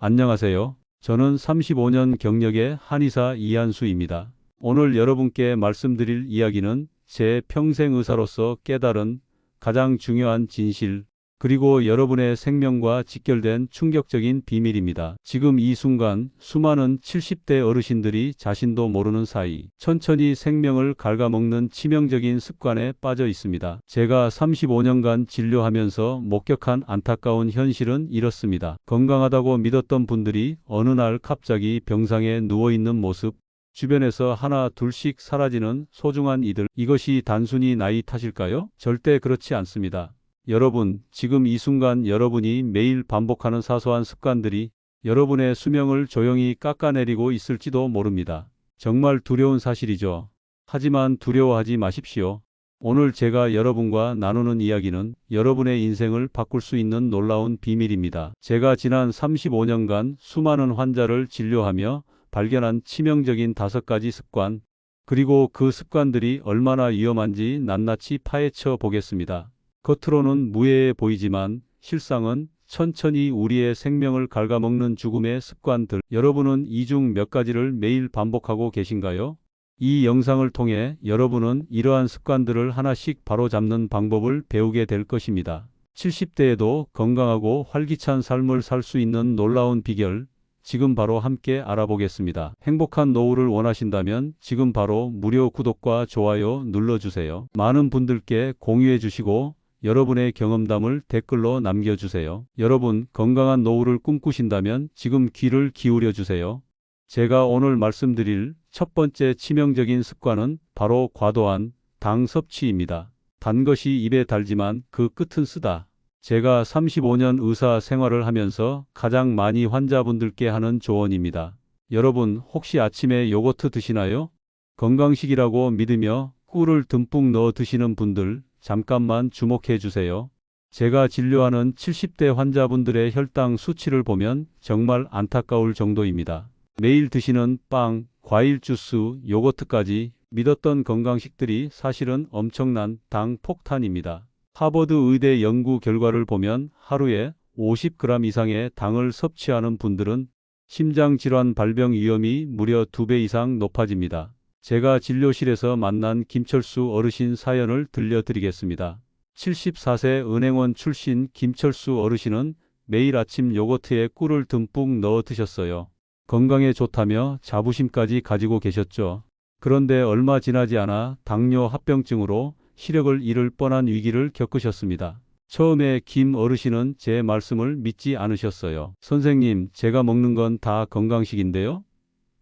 안녕하세요. 저는 35년 경력의 한의사 이한수입니다. 오늘 여러분께 말씀드릴 이야기는 제 평생 의사로서 깨달은 가장 중요한 진실, 그리고 여러분의 생명과 직결된 충격적인 비밀입니다. 지금 이 순간 수많은 70대 어르신들이 자신도 모르는 사이 천천히 생명을 갉아먹는 치명적인 습관에 빠져 있습니다. 제가 35년간 진료하면서 목격한 안타까운 현실은 이렇습니다. 건강하다고 믿었던 분들이 어느 날 갑자기 병상에 누워있는 모습, 주변에서 하나 둘씩 사라지는 소중한 이들, 이것이 단순히 나이 탓일까요? 절대 그렇지 않습니다. 여러분, 지금 이 순간 여러분이 매일 반복하는 사소한 습관들이 여러분의 수명을 조용히 깎아내리고 있을지도 모릅니다. 정말 두려운 사실이죠. 하지만 두려워하지 마십시오. 오늘 제가 여러분과 나누는 이야기는 여러분의 인생을 바꿀 수 있는 놀라운 비밀입니다. 제가 지난 35년간 수많은 환자를 진료하며 발견한 치명적인 5가지 습관, 그리고 그 습관들이 얼마나 위험한지 낱낱이 파헤쳐 보겠습니다. 겉으로는 무해해 보이지만 실상은 천천히 우리의 생명을 갉아먹는 죽음의 습관들. 여러분은 이 중 몇 가지를 매일 반복하고 계신가요? 이 영상을 통해 여러분은 이러한 습관들을 하나씩 바로잡는 방법을 배우게 될 것입니다. 70대에도 건강하고 활기찬 삶을 살 수 있는 놀라운 비결, 지금 바로 함께 알아보겠습니다. 행복한 노후를 원하신다면 지금 바로 무료 구독과 좋아요 눌러주세요. 많은 분들께 공유해 주시고 여러분의 경험담을 댓글로 남겨주세요. 여러분, 건강한 노후를 꿈꾸신다면 지금 귀를 기울여 주세요. 제가 오늘 말씀드릴 첫 번째 치명적인 습관은 바로 과도한 당 섭취입니다. 단 것이 입에 달지만 그 끝은 쓰다. 제가 35년 의사 생활을 하면서 가장 많이 환자분들께 하는 조언입니다. 여러분, 혹시 아침에 요거트 드시나요? 건강식이라고 믿으며 꿀을 듬뿍 넣어 드시는 분들, 잠깐만 주목해 주세요. 제가 진료하는 70대 환자분들의 혈당 수치를 보면 정말 안타까울 정도입니다. 매일 드시는 빵, 과일 주스, 요거트까지 믿었던 건강식들이 사실은 엄청난 당 폭탄입니다. 하버드 의대 연구 결과를 보면 하루에 50g 이상의 당을 섭취하는 분들은 심장질환 발병 위험이 무려 2배 이상 높아집니다. 제가 진료실에서 만난 김철수 어르신 사연을 들려드리겠습니다. 74세 은행원 출신 김철수 어르신은 매일 아침 요거트에 꿀을 듬뿍 넣어 드셨어요. 건강에 좋다며 자부심까지 가지고 계셨죠. 그런데 얼마 지나지 않아 당뇨 합병증으로 시력을 잃을 뻔한 위기를 겪으셨습니다. 처음에 김 어르신은 제 말씀을 믿지 않으셨어요. 선생님, 제가 먹는 건 다 건강식인데요?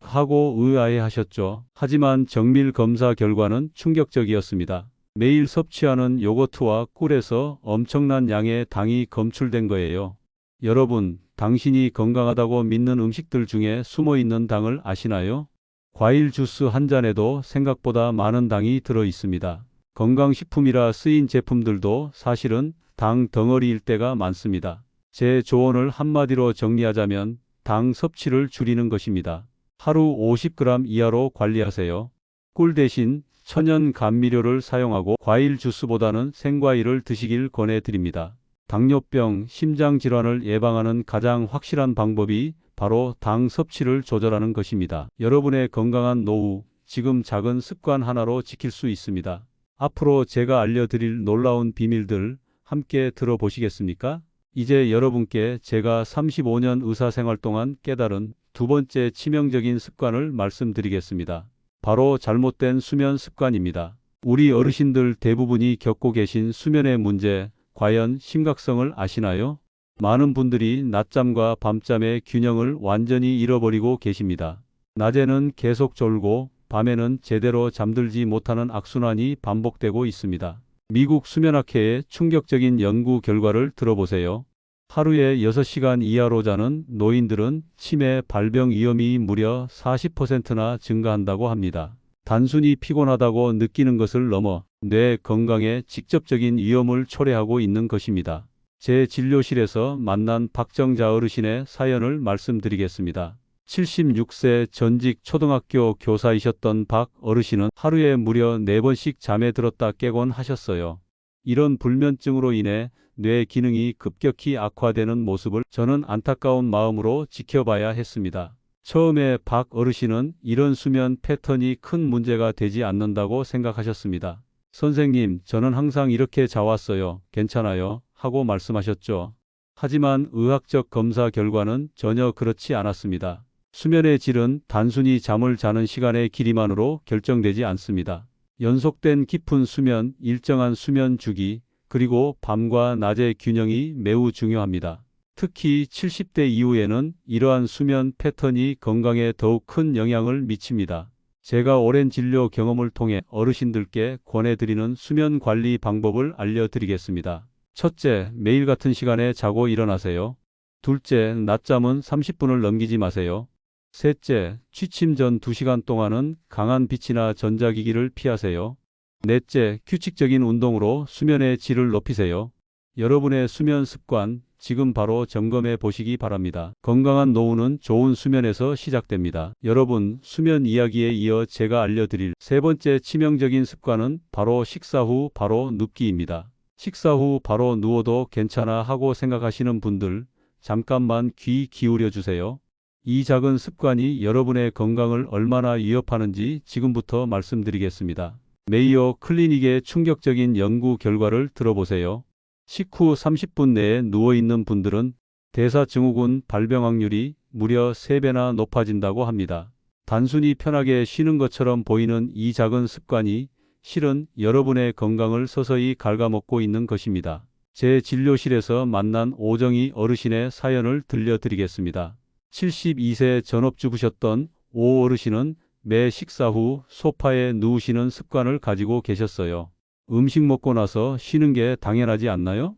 하고 의아해하셨죠. 하지만 정밀 검사 결과는 충격적이었습니다. 매일 섭취하는 요거트와 꿀에서 엄청난 양의 당이 검출된 거예요. 여러분, 당신이 건강하다고 믿는 음식들 중에 숨어있는 당을 아시나요? 과일 주스 한 잔에도 생각보다 많은 당이 들어 있습니다. 건강식품이라 쓰인 제품들도 사실은 당 덩어리일 때가 많습니다. 제 조언을 한마디로 정리하자면 당 섭취를 줄이는 것입니다. 하루 50g 이하로 관리하세요. 꿀 대신 천연 감미료를 사용하고 과일 주스보다는 생과일을 드시길 권해드립니다. 당뇨병, 심장질환을 예방하는 가장 확실한 방법이 바로 당 섭취를 조절하는 것입니다. 여러분의 건강한 노후, 지금 작은 습관 하나로 지킬 수 있습니다. 앞으로 제가 알려드릴 놀라운 비밀들 함께 들어보시겠습니까? 이제 여러분께 제가 35년 의사생활 동안 깨달은 두 번째 치명적인 습관을 말씀드리겠습니다. 바로 잘못된 수면 습관입니다. 우리 어르신들 대부분이 겪고 계신 수면의 문제, 과연 심각성을 아시나요? 많은 분들이 낮잠과 밤잠의 균형을 완전히 잃어버리고 계십니다. 낮에는 계속 졸고 밤에는 제대로 잠들지 못하는 악순환이 반복되고 있습니다. 미국 수면학회의 충격적인 연구 결과를 들어보세요. 하루에 6시간 이하로 자는 노인들은 치매 발병 위험이 무려 40%나 증가한다고 합니다. 단순히 피곤하다고 느끼는 것을 넘어 뇌 건강에 직접적인 위험을 초래하고 있는 것입니다. 제 진료실에서 만난 박정자 어르신의 사연을 말씀드리겠습니다. 76세 전직 초등학교 교사이셨던 박 어르신은 하루에 무려 4번씩 잠에 들었다 깨곤 하셨어요. 이런 불면증으로 인해 뇌 기능이 급격히 악화되는 모습을 저는 안타까운 마음으로 지켜봐야 했습니다. 처음에 박 어르신은 이런 수면 패턴이 큰 문제가 되지 않는다고 생각하셨습니다. 선생님, 저는 항상 이렇게 자왔어요. 괜찮아요? 하고 말씀하셨죠. 하지만 의학적 검사 결과는 전혀 그렇지 않았습니다. 수면의 질은 단순히 잠을 자는 시간의 길이만으로 결정되지 않습니다. 연속된 깊은 수면, 일정한 수면 주기, 그리고 밤과 낮의 균형이 매우 중요합니다. 특히 70대 이후에는 이러한 수면 패턴이 건강에 더욱 큰 영향을 미칩니다. 제가 오랜 진료 경험을 통해 어르신들께 권해드리는 수면 관리 방법을 알려드리겠습니다. 첫째, 매일 같은 시간에 자고 일어나세요. 둘째, 낮잠은 30분을 넘기지 마세요. 셋째, 취침 전 2시간 동안은 강한 빛이나 전자기기를 피하세요. 넷째, 규칙적인 운동으로 수면의 질을 높이세요. 여러분의 수면 습관, 지금 바로 점검해 보시기 바랍니다. 건강한 노후는 좋은 수면에서 시작됩니다. 여러분, 수면 이야기에 이어 제가 알려드릴 세 번째 치명적인 습관은 바로 식사 후 바로 눕기입니다. 식사 후 바로 누워도 괜찮아 하고 생각하시는 분들, 잠깐만 귀 기울여 주세요. 이 작은 습관이 여러분의 건강을 얼마나 위협하는지 지금부터 말씀드리겠습니다. 메이오 클리닉의 충격적인 연구 결과를 들어보세요. 식후 30분 내에 누워있는 분들은 대사증후군 발병 확률이 무려 3배나 높아진다고 합니다. 단순히 편하게 쉬는 것처럼 보이는 이 작은 습관이 실은 여러분의 건강을 서서히 갉아먹고 있는 것입니다. 제 진료실에서 만난 오정희 어르신의 사연을 들려드리겠습니다. 72세 전업주부셨던 오 어르신은 매 식사 후 소파에 누우시는 습관을 가지고 계셨어요. 음식 먹고 나서 쉬는 게 당연하지 않나요?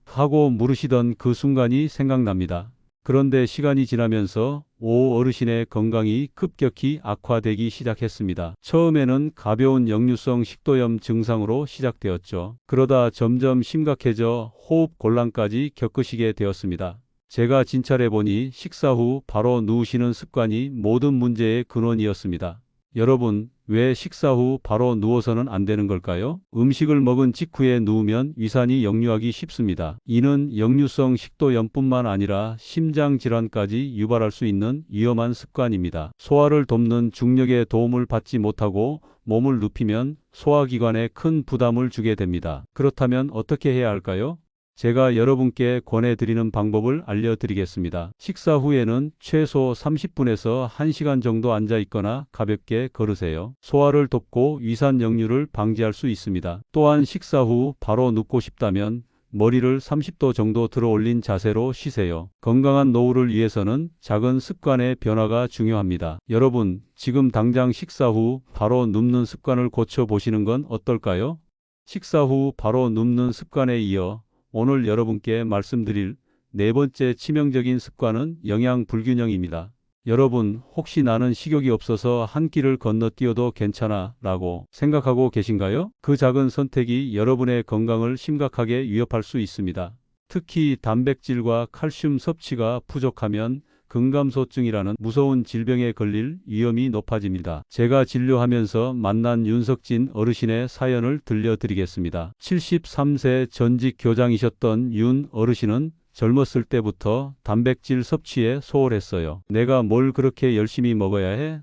하고 물으시던 그 순간이 생각납니다. 그런데 시간이 지나면서 오 어르신의 건강이 급격히 악화되기 시작했습니다. 처음에는 가벼운 역류성 식도염 증상으로 시작되었죠. 그러다 점점 심각해져 호흡 곤란까지 겪으시게 되었습니다. 제가 진찰해 보니 식사 후 바로 누우시는 습관이 모든 문제의 근원이었습니다. 여러분, 왜 식사 후 바로 누워서는 안 되는 걸까요? 음식을 먹은 직후에 누우면 위산이 역류하기 쉽습니다. 이는 역류성 식도염뿐만 아니라 심장질환까지 유발할 수 있는 위험한 습관입니다. 소화를 돕는 중력의 도움을 받지 못하고 몸을 눕히면 소화기관에 큰 부담을 주게 됩니다. 그렇다면 어떻게 해야 할까요? 제가 여러분께 권해드리는 방법을 알려드리겠습니다. 식사 후에는 최소 30분에서 1시간 정도 앉아 있거나 가볍게 걸으세요. 소화를 돕고 위산 역류를 방지할 수 있습니다. 또한 식사 후 바로 눕고 싶다면 머리를 30도 정도 들어 올린 자세로 쉬세요. 건강한 노후를 위해서는 작은 습관의 변화가 중요합니다. 여러분, 지금 당장 식사 후 바로 눕는 습관을 고쳐보시는 건 어떨까요? 식사 후 바로 눕는 습관에 이어 오늘 여러분께 말씀드릴 네 번째 치명적인 습관은 영양 불균형입니다. 여러분, 혹시 나는 식욕이 없어서 한 끼를 건너뛰어도 괜찮아 라고 생각하고 계신가요? 그 작은 선택이 여러분의 건강을 심각하게 위협할 수 있습니다. 특히 단백질과 칼슘 섭취가 부족하면 근감소증이라는 무서운 질병에 걸릴 위험이 높아집니다. 제가 진료하면서 만난 윤석진 어르신의 사연을 들려드리겠습니다. 73세 전직 교장이셨던 윤 어르신은 젊었을 때부터 단백질 섭취에 소홀했어요. 내가 뭘 그렇게 열심히 먹어야 해?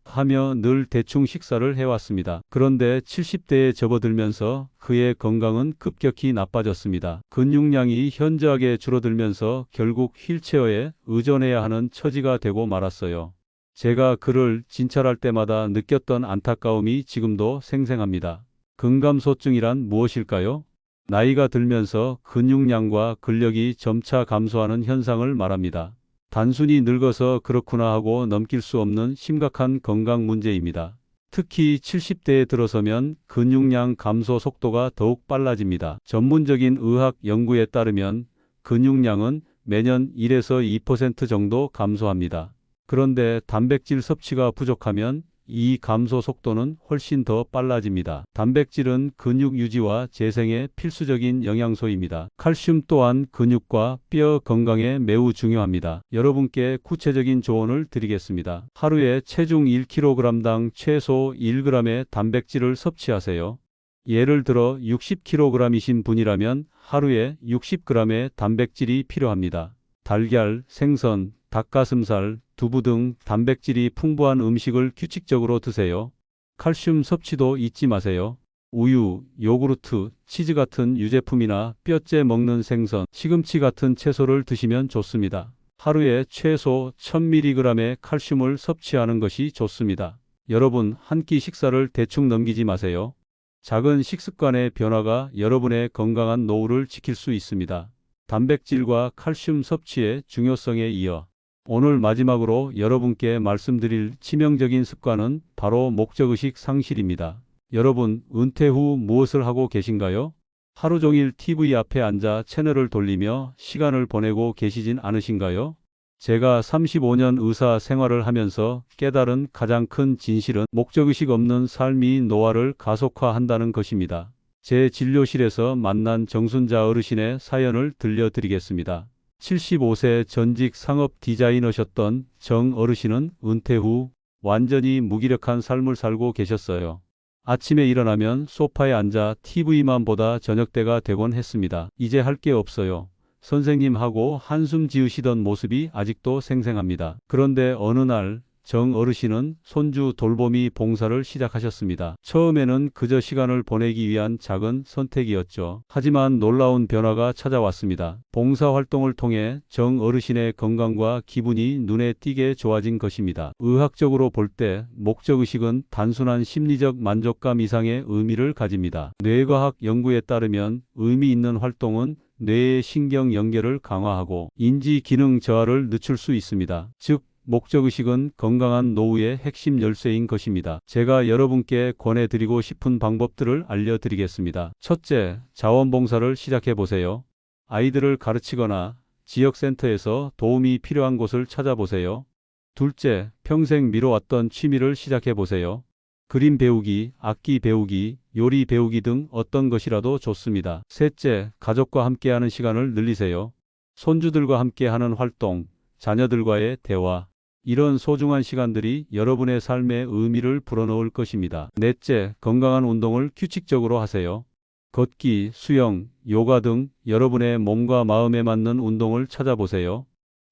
하며 늘 대충 식사를 해왔습니다. 그런데 70대에 접어들면서 그의 건강은 급격히 나빠졌습니다. 근육량이 현저하게 줄어들면서 결국 휠체어에 의존해야 하는 처지가 되고 말았어요. 제가 그를 진찰할 때마다 느꼈던 안타까움이 지금도 생생합니다. 근감소증이란 무엇일까요? 나이가 들면서 근육량과 근력이 점차 감소하는 현상을 말합니다. 단순히 늙어서 그렇구나 하고 넘길 수 없는 심각한 건강 문제입니다. 특히 70대에 들어서면 근육량 감소 속도가 더욱 빨라집니다. 전문적인 의학 연구에 따르면 근육량은 매년 1에서 2% 정도 감소합니다. 그런데 단백질 섭취가 부족하면 이 감소 속도는 훨씬 더 빨라집니다. 단백질은 근육 유지와 재생에 필수적인 영양소입니다. 칼슘 또한 근육과 뼈 건강에 매우 중요합니다. 여러분께 구체적인 조언을 드리겠습니다. 하루에 체중 1kg당 최소 1g의 단백질을 섭취하세요. 예를 들어 60kg이신 분이라면 하루에 60g의 단백질이 필요합니다. 달걀, 생선, 닭가슴살, 두부 등 단백질이 풍부한 음식을 규칙적으로 드세요. 칼슘 섭취도 잊지 마세요. 우유, 요구르트, 치즈 같은 유제품이나 뼈째 먹는 생선, 시금치 같은 채소를 드시면 좋습니다. 하루에 최소 1000mg의 칼슘을 섭취하는 것이 좋습니다. 여러분, 한 끼 식사를 대충 넘기지 마세요. 작은 식습관의 변화가 여러분의 건강한 노후를 지킬 수 있습니다. 단백질과 칼슘 섭취의 중요성에 이어 오늘 마지막으로 여러분께 말씀드릴 치명적인 습관은 바로 목적의식 상실입니다. 여러분, 은퇴 후 무엇을 하고 계신가요? 하루 종일 TV 앞에 앉아 채널을 돌리며 시간을 보내고 계시진 않으신가요? 제가 35년 의사 생활을 하면서 깨달은 가장 큰 진실은 목적의식 없는 삶이 노화를 가속화한다는 것입니다. 제 진료실에서 만난 정순자 어르신의 사연을 들려드리겠습니다. 75세 전직 상업 디자이너셨던 정 어르신은 은퇴 후 완전히 무기력한 삶을 살고 계셨어요. 아침에 일어나면 소파에 앉아 TV만 보다 저녁때가 되곤 했습니다. 이제 할 게 없어요. 선생님하고 한숨 지으시던 모습이 아직도 생생합니다. 그런데 어느 날 정 어르신은 손주 돌보미 봉사를 시작하셨습니다. 처음에는 그저 시간을 보내기 위한 작은 선택이었죠. 하지만 놀라운 변화가 찾아왔습니다. 봉사활동을 통해 정 어르신의 건강과 기분이 눈에 띄게 좋아진 것입니다. 의학적으로 볼 때 목적의식은 단순한 심리적 만족감 이상의 의미를 가집니다. 뇌과학 연구에 따르면 의미 있는 활동은 뇌의 신경 연결을 강화하고 인지 기능 저하를 늦출 수 있습니다. 즉, 목적의식은 건강한 노후의 핵심 열쇠인 것입니다. 제가 여러분께 권해드리고 싶은 방법들을 알려드리겠습니다. 첫째, 자원봉사를 시작해보세요. 아이들을 가르치거나 지역센터에서 도움이 필요한 곳을 찾아보세요. 둘째, 평생 미뤄왔던 취미를 시작해보세요. 그림 배우기, 악기 배우기, 요리 배우기 등 어떤 것이라도 좋습니다. 셋째, 가족과 함께하는 시간을 늘리세요. 손주들과 함께하는 활동, 자녀들과의 대화, 이런 소중한 시간들이 여러분의 삶에 의미를 불어넣을 것입니다. 넷째, 건강한 운동을 규칙적으로 하세요. 걷기, 수영, 요가 등 여러분의 몸과 마음에 맞는 운동을 찾아보세요.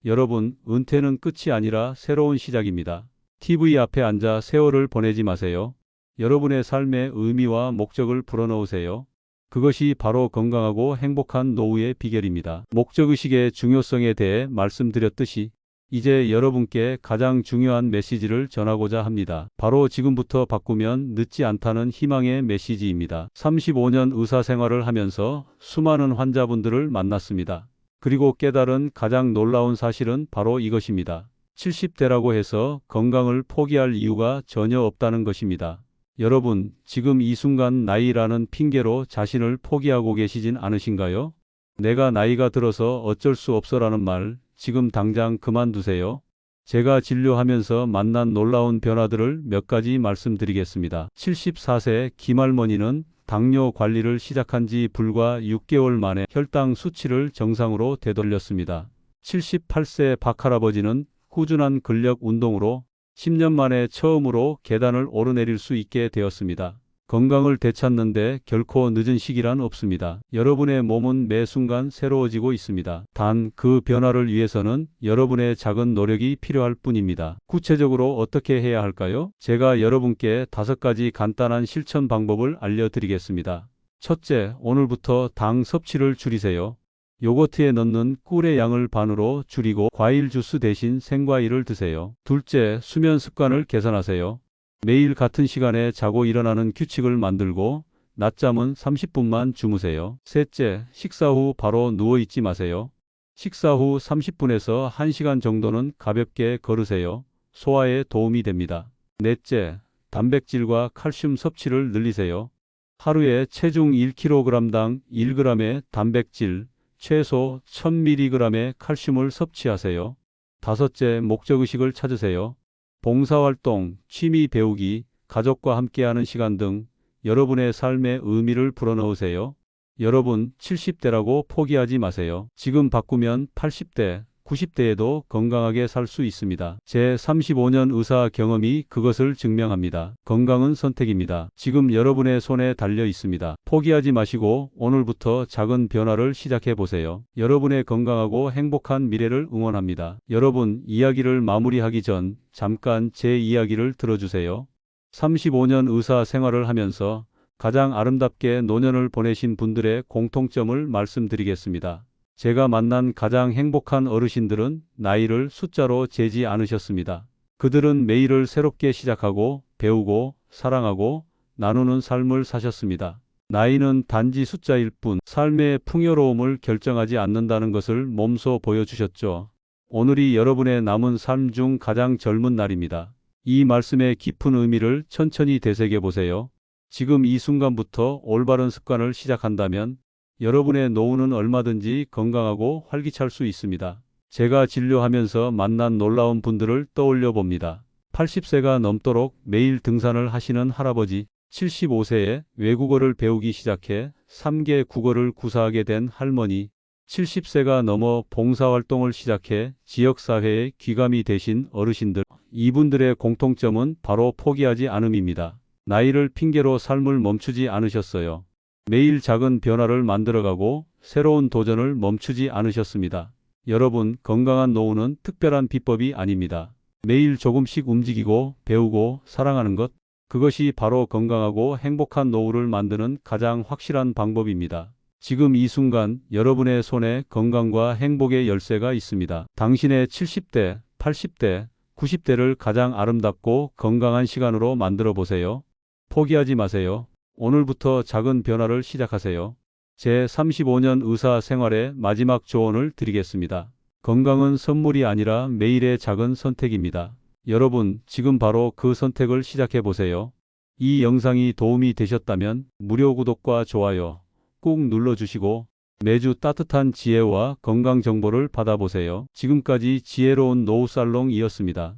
여러분, 은퇴는 끝이 아니라 새로운 시작입니다. TV 앞에 앉아 세월을 보내지 마세요. 여러분의 삶의 의미와 목적을 불어넣으세요. 그것이 바로 건강하고 행복한 노후의 비결입니다. 목적의식의 중요성에 대해 말씀드렸듯이 이제 여러분께 가장 중요한 메시지를 전하고자 합니다. 바로 지금부터 바꾸면 늦지 않다는 희망의 메시지입니다. 35년 의사 생활을 하면서 수많은 환자분들을 만났습니다. 그리고 깨달은 가장 놀라운 사실은 바로 이것입니다. 70대라고 해서 건강을 포기할 이유가 전혀 없다는 것입니다. 여러분, 지금 이 순간 나이라는 핑계로 자신을 포기하고 계시진 않으신가요? 내가 나이가 들어서 어쩔 수 없어라는 말, 지금 당장 그만두세요. 제가 진료하면서 만난 놀라운 변화들을 몇 가지 말씀드리겠습니다. 74세 김할머니는 당뇨 관리를 시작한 지 불과 6개월 만에 혈당 수치를 정상으로 되돌렸습니다. 78세 박할아버지는 꾸준한 근력 운동으로 10년 만에 처음으로 계단을 오르내릴 수 있게 되었습니다. 건강을 되찾는데 결코 늦은 시기란 없습니다. 여러분의 몸은 매 순간 새로워지고 있습니다. 단 그 변화를 위해서는 여러분의 작은 노력이 필요할 뿐입니다. 구체적으로 어떻게 해야 할까요? 제가 여러분께 5가지 간단한 실천 방법을 알려드리겠습니다. 첫째, 오늘부터 당 섭취를 줄이세요. 요거트에 넣는 꿀의 양을 반으로 줄이고 과일 주스 대신 생과일을 드세요. 둘째, 수면 습관을 개선하세요. 매일 같은 시간에 자고 일어나는 규칙을 만들고 낮잠은 30분만 주무세요. 셋째, 식사 후 바로 누워있지 마세요. 식사 후 30분에서 1시간 정도는 가볍게 걸으세요. 소화에 도움이 됩니다. 넷째, 단백질과 칼슘 섭취를 늘리세요. 하루에 체중 1kg당 1g의 단백질, 최소 1000mg의 칼슘을 섭취하세요. 다섯째, 목적의식을 찾으세요. 봉사활동, 취미 배우기, 가족과 함께하는 시간 등 여러분의 삶에 의미를 불어넣으세요. 여러분, 70대라고 포기하지 마세요. 지금 바꾸면 80대, 90대에도 건강하게 살 수 있습니다. 제 35년 의사 경험이 그것을 증명합니다. 건강은 선택입니다. 지금 여러분의 손에 달려 있습니다. 포기하지 마시고 오늘부터 작은 변화를 시작해 보세요. 여러분의 건강하고 행복한 미래를 응원합니다. 여러분, 이야기를 마무리하기 전 잠깐 제 이야기를 들어주세요. 35년 의사 생활을 하면서 가장 아름답게 노년을 보내신 분들의 공통점을 말씀드리겠습니다. 제가 만난 가장 행복한 어르신들은 나이를 숫자로 재지 않으셨습니다. 그들은 매일을 새롭게 시작하고 배우고 사랑하고 나누는 삶을 사셨습니다. 나이는 단지 숫자일 뿐 삶의 풍요로움을 결정하지 않는다는 것을 몸소 보여주셨죠. 오늘이 여러분의 남은 삶 중 가장 젊은 날입니다. 이 말씀의 깊은 의미를 천천히 되새겨 보세요. 지금 이 순간부터 올바른 습관을 시작한다면 여러분의 노후는 얼마든지 건강하고 활기찰 수 있습니다. 제가 진료하면서 만난 놀라운 분들을 떠올려 봅니다. 80세가 넘도록 매일 등산을 하시는 할아버지, 75세에 외국어를 배우기 시작해 3개 국어를 구사하게 된 할머니, 70세가 넘어 봉사활동을 시작해 지역사회의 귀감이 되신 어르신들, 이분들의 공통점은 바로 포기하지 않음입니다. 나이를 핑계로 삶을 멈추지 않으셨어요. 매일 작은 변화를 만들어가고 새로운 도전을 멈추지 않으셨습니다. 여러분, 건강한 노후는 특별한 비법이 아닙니다. 매일 조금씩 움직이고 배우고 사랑하는 것, 그것이 바로 건강하고 행복한 노후를 만드는 가장 확실한 방법입니다. 지금 이 순간 여러분의 손에 건강과 행복의 열쇠가 있습니다. 당신의 70대, 80대, 90대를 가장 아름답고 건강한 시간으로 만들어 보세요. 포기하지 마세요. 오늘부터 작은 변화를 시작하세요. 제 35년 의사 생활의 마지막 조언을 드리겠습니다. 건강은 선물이 아니라 매일의 작은 선택입니다. 여러분, 지금 바로 그 선택을 시작해 보세요. 이 영상이 도움이 되셨다면 무료 구독과 좋아요 꾹 눌러주시고 매주 따뜻한 지혜와 건강 정보를 받아보세요. 지금까지 지혜로운 노후살롱이었습니다.